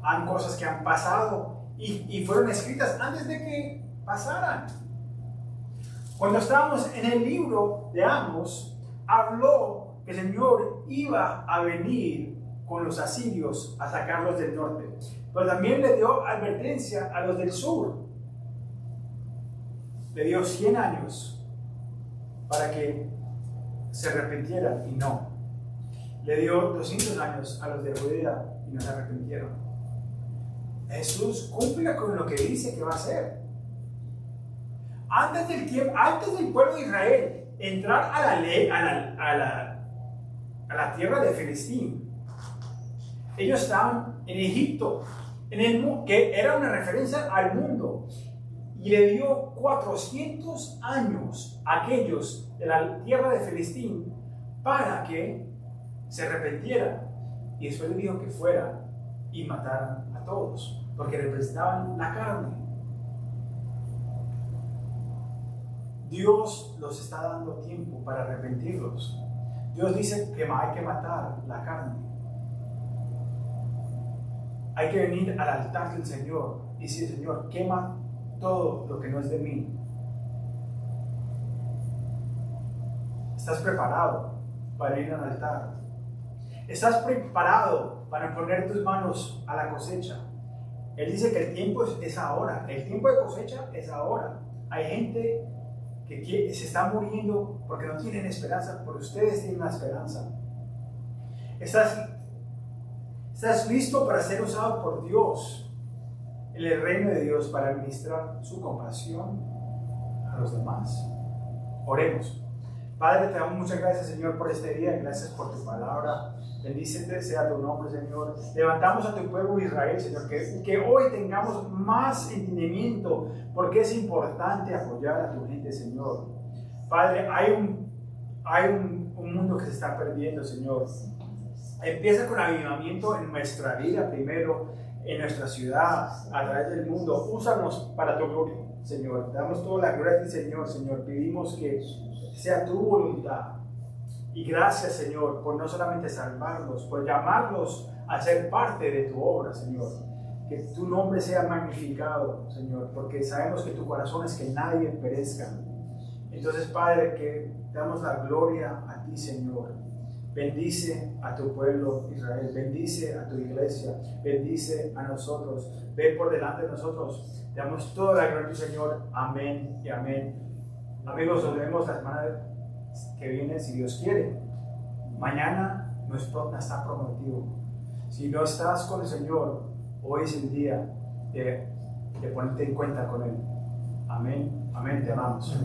Hay cosas que han pasado y fueron escritas antes de que pasaran. Cuando estábamos en el libro de Amos, habló que el Señor iba a venir con los asirios a sacarlos del norte, pero también le dio advertencia a los del sur. Le dio 100 años para que se arrepintieran y no. Le dio 200 años a los de Judea y no se arrepintieron. Jesús cumple con lo que dice que va a hacer. Antes del pueblo de Israel entrar a la tierra de Filistín, ellos estaban en Egipto, que era una referencia al mundo, y le dio 400 años a aquellos de la tierra de Filistín para que se arrepintieran, y después le dijo que fueran y mataran a todos, porque representaban la carne. Dios los está dando tiempo para arrepentirlos. Dios dice que hay que matar la carne. Hay que venir al altar del Señor y decir, Señor, quema todo lo que no es de mí. ¿Estás preparado para ir al altar? ¿Estás preparado para poner tus manos a la cosecha? Él dice que el tiempo es ahora. El tiempo de cosecha es ahora. Hay gente que se está muriendo porque no tienen esperanza, pero ustedes tienen una esperanza. ¿Estás listo para ser usado por Dios en el reino de Dios para administrar su compasión a los demás? Oremos. Padre, te damos muchas gracias, Señor, por este día. Gracias por tu palabra. Bendícete sea tu nombre, Señor. Levantamos a tu pueblo Israel, Señor, que hoy tengamos más entendimiento, porque es importante apoyar a tu gente, Señor. Padre, hay un mundo que se está perdiendo, Señor. Empieza con avivamiento en nuestra vida primero, en nuestra ciudad, a través del mundo. Úsanos para tu gloria, Señor. Te damos toda la gloria a ti, Señor. Señor, pedimos que sea tu voluntad. Y gracias, Señor, por no solamente salvarlos, por llamarlos a ser parte de tu obra, Señor. Que tu nombre sea magnificado, Señor, porque sabemos que tu corazón es que nadie perezca. Entonces, Padre, que damos la gloria a ti, Señor. Bendice a tu pueblo Israel, bendice a tu iglesia, bendice a nosotros. Ven por delante de nosotros. Te damos toda la gloria, Señor. Amén y amén. Amigos, nos vemos la semana que viene, si Dios quiere. Mañana no está prometido. Si no estás con el Señor, hoy es el día de ponerte en cuenta con Él. Amén, amén, te amamos.